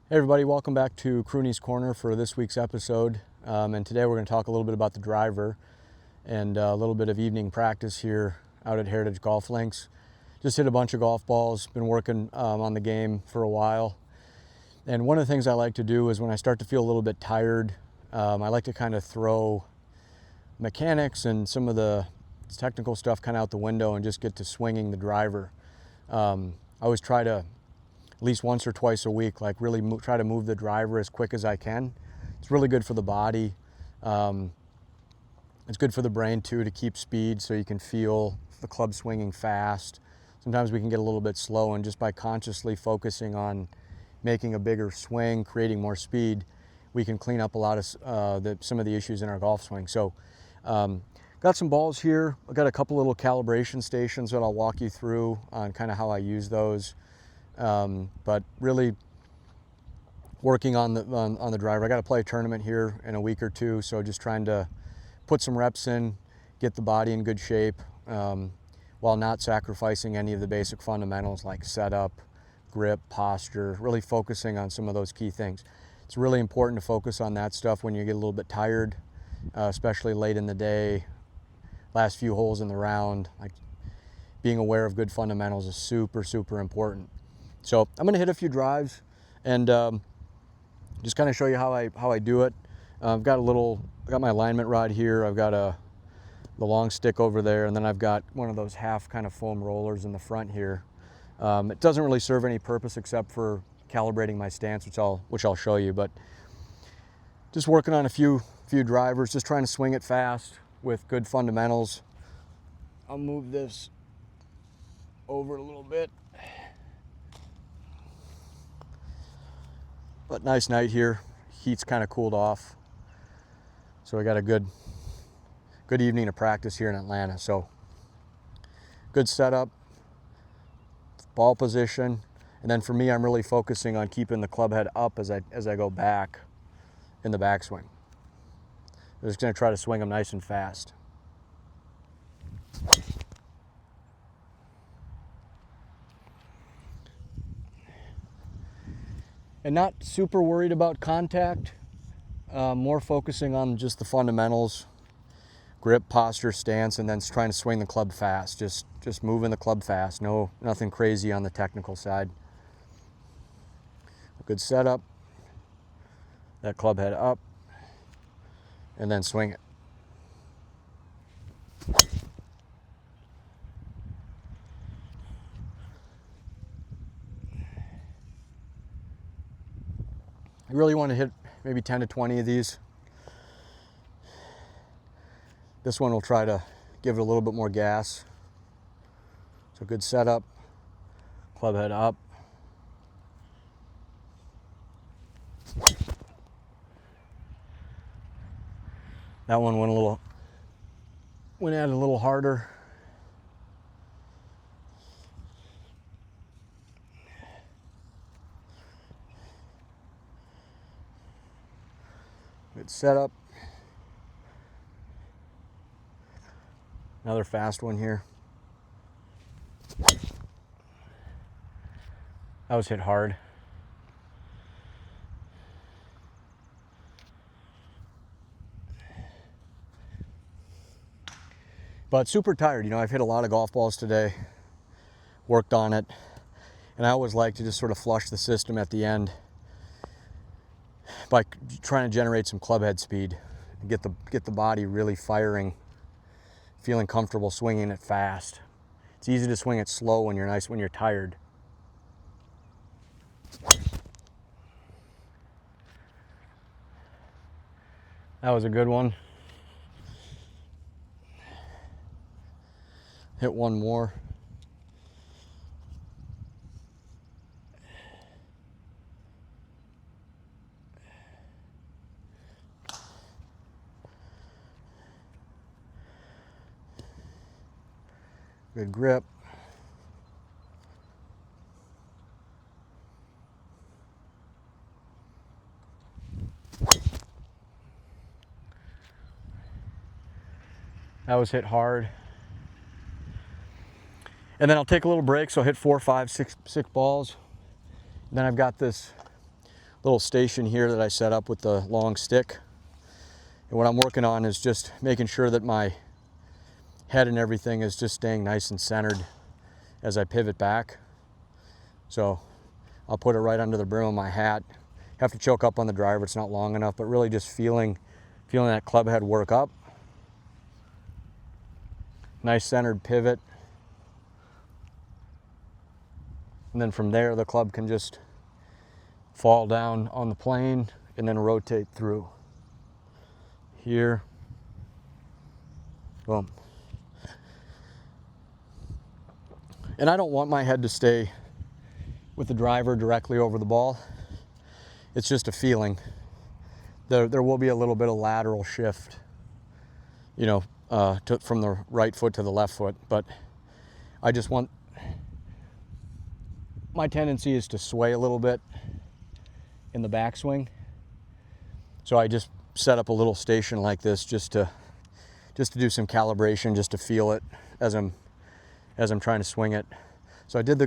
Hey everybody, welcome back to Croonie's Corner for this week's episode. And today we're going to talk a little bit about the driver and a little bit of evening practice here out at Heritage Golf Links. Just hit a bunch of golf balls, been working on the game for a while. And one of the things I like to do is when I start to feel a little bit tired, I like to kind of throw mechanics and some of the technical stuff kind of out the window and just get to swinging the driver. I always try to at least once or twice a week, like really try to move the driver as quick as I can. It's really good for the body. It's good for the brain too, to keep speed so you can feel the club swinging fast. Sometimes we can get a little bit slow, and just by consciously focusing on making a bigger swing, creating more speed, we can clean up a lot of some of the issues in our golf swing. So got some balls here. I've got a couple little calibration stations that I'll walk you through on kind of how I use those. But really working on the driver. I got to play a tournament here in a week or two, so just trying to put some reps in, get the body in good shape, while not sacrificing any of the basic fundamentals like setup, grip, posture, really focusing on some of those key things. It's really important to focus on that stuff when you get a little bit tired, especially late in the day, last few holes in the round. Like, being aware of good fundamentals is super, super important. So I'm going to hit a few drives and just kind of show you how I do it. I've got my alignment rod here. I've got the long stick over there, and then I've got one of those half kind of foam rollers in the front here. It doesn't really serve any purpose except for calibrating my stance, which I'll show you. But just working on a few drivers, just trying to swing it fast with good fundamentals. I'll move this over a little bit. But nice night here. Heat's kind of cooled off. So I got a good evening of practice here in Atlanta. So good setup, ball position. And then for me, I'm really focusing on keeping the club head up as I go back in the backswing. I'm just going to try to swing them nice and fast. And not super worried about contact, more focusing on just the fundamentals, grip, posture, stance, and then trying to swing the club fast, just moving the club fast. Nothing crazy on the technical side. A good setup, that club head up, and then swing it. I really want to hit maybe 10 to 20 of these. This one will try to give it a little bit more gas. So good setup, club head up. That one went at it a little harder. Good setup. Another fast one here. That was hit hard. But super tired. I've hit a lot of golf balls today, worked on it, and I always like to just sort of flush the system at the end by trying to generate some club head speed and get the body really firing, feeling comfortable swinging it fast. It's easy to swing it slow when you're tired. That was a good one. Hit one more. Good grip. That was hit hard. And then I'll take a little break, so I'll hit 4, 5, 6 balls. And then I've got this little station here that I set up with the long stick. And what I'm working on is just making sure that my head and everything is just staying nice and centered as I pivot back. So I'll put it right under the brim of my hat. Have to choke up on the driver, it's not long enough, but really just feeling that club head work up. Nice centered pivot. And then from there, the club can just fall down on the plane and then rotate through. Here, boom. And I don't want my head to stay with the driver directly over the ball. It's just a feeling. There will be a little bit of lateral shift, you know, from the right foot to the left foot, but I just want, my tendency is to sway a little bit in the backswing. So I just set up a little station like this just to do some calibration, just to feel it as I'm trying to swing it. So I did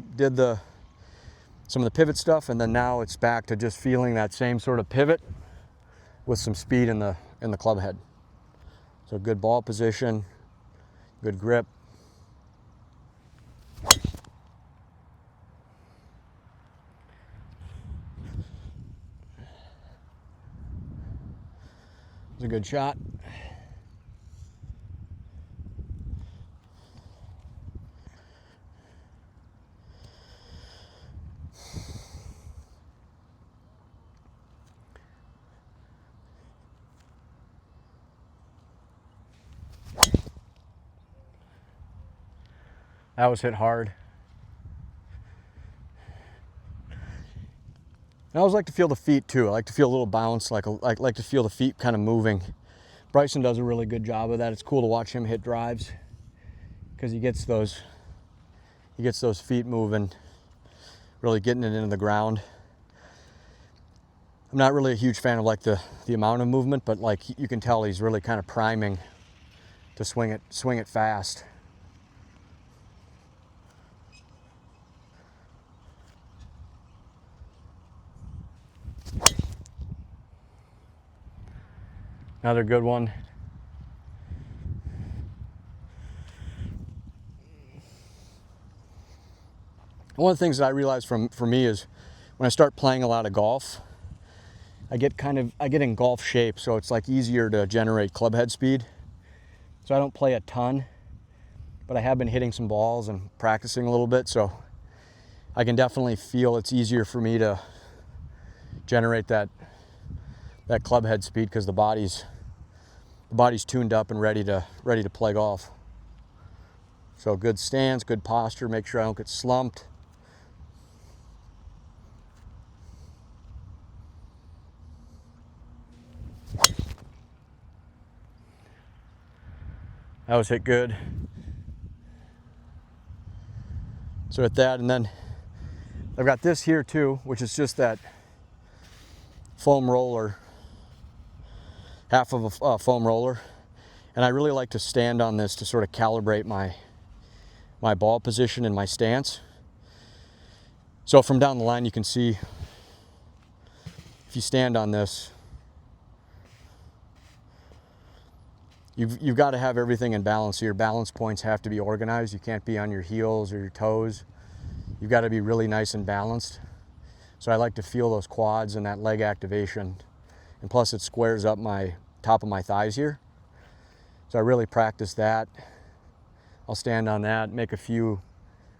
some of the pivot stuff, and then now it's back to just feeling that same sort of pivot with some speed in the club head. So good ball position, good grip. It's a good shot. That was hit hard. I always like to feel the feet too. I like to feel a little bounce, like to feel the feet kind of moving. Bryson does a really good job of that. It's cool to watch him hit drives because he gets those feet moving, really getting it into the ground. I'm not really a huge fan of like the amount of movement, but like you can tell he's really kind of priming to swing it fast. Another good one. One of the things that I realized for me is when I start playing a lot of golf, I get in golf shape, so it's like easier to generate club head speed. So I don't play a ton, but I have been hitting some balls and practicing a little bit, so I can definitely feel it's easier for me to generate that club head speed because the body's tuned up and ready to play golf. So good stance, good posture, make sure I don't get slumped. That was hit good. So at that, and then I've got this here too, which is just that foam roller, half of a foam roller. And I really like to stand on this to sort of calibrate my ball position and my stance. So from down the line, you can see if you stand on this, you've got to have everything in balance. So your balance points have to be organized. You can't be on your heels or your toes. You've got to be really nice and balanced. So I like to feel those quads and that leg activation. And plus it squares up my top of my thighs here. So I really practice that. I'll stand on that, make a few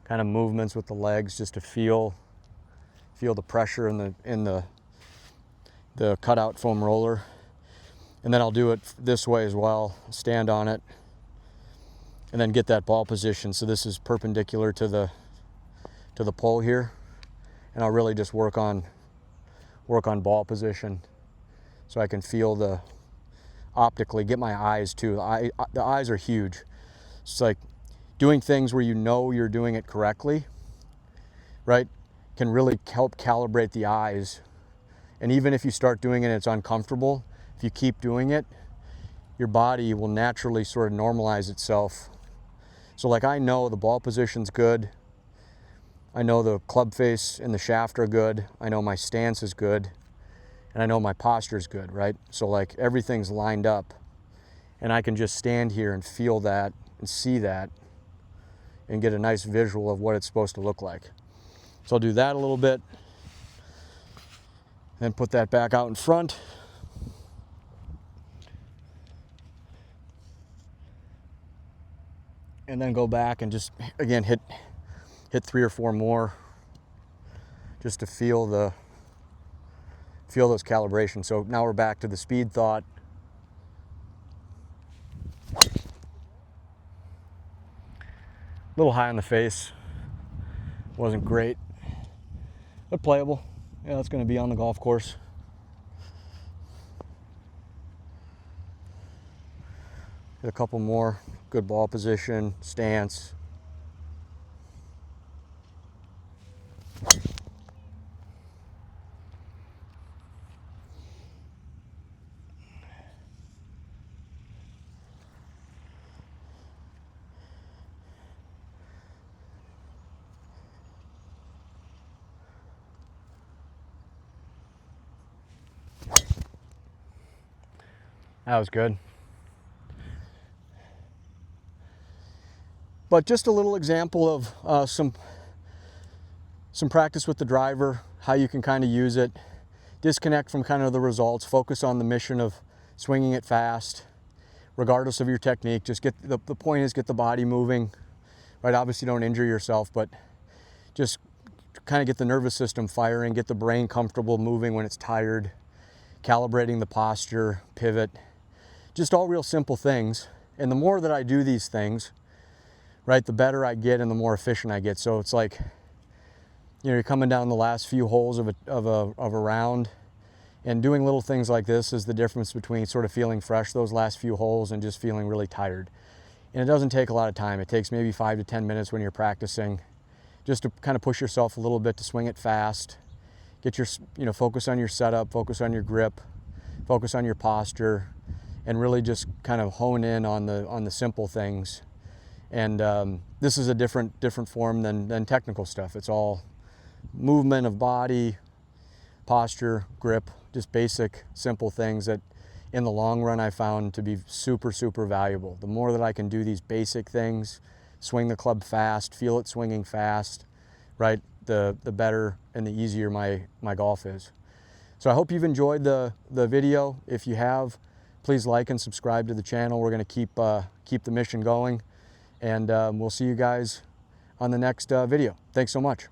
kind of movements with the legs just to feel the pressure in the cutout foam roller. And then I'll do it this way as well, stand on it, and then get that ball position. So this is perpendicular to the pole here. And I'll really just work on ball position so I can feel optically, get my eyes too. The eyes are huge. It's like doing things where you know you're doing it correctly, right? Can really help calibrate the eyes. And even if you start doing it and it's uncomfortable, if you keep doing it, your body will naturally sort of normalize itself. So like I know the ball position's good. I know the club face and the shaft are good. I know my stance is good. and I know my posture's good, right? So like everything's lined up, and I can just stand here and feel that and see that and get a nice visual of what it's supposed to look like. So I'll do that a little bit, then put that back out in front. And then go back and just, again, hit 3 or 4 more just to feel those calibrations. So now we're back to the speed thought. A little high on the face, wasn't great, but playable. Yeah, that's going to be on the golf course. Get a couple more, good ball position, stance. That was good. But just a little example of some practice with the driver, how you can kind of use it, disconnect from kind of the results, focus on the mission of swinging it fast, regardless of your technique. Just get the point is get the body moving, right? Obviously don't injure yourself, but just kind of get the nervous system firing, get the brain comfortable moving when it's tired, calibrating the posture, pivot, just all real simple things. And the more that I do these things, right, the better I get and the more efficient I get. So it's like, you know, you're coming down the last few holes of a round, and doing little things like this is the difference between sort of feeling fresh those last few holes and just feeling really tired. And it doesn't take a lot of time. It takes maybe 5 to 10 minutes when you're practicing, just to kind of push yourself a little bit to swing it fast, get your, you know, focus on your setup, focus on your grip, focus on your posture, and really just kind of hone in on the simple things. And this is a different form than technical stuff. It's all movement of body, posture, grip, just basic, simple things that in the long run I found to be super, super valuable. The more that I can do these basic things, swing the club fast, feel it swinging fast, right, the better and the easier my golf is. So I hope you've enjoyed the video. If you have, please like and subscribe to the channel. We're going to keep the mission going, and we'll see you guys on the next video. Thanks so much.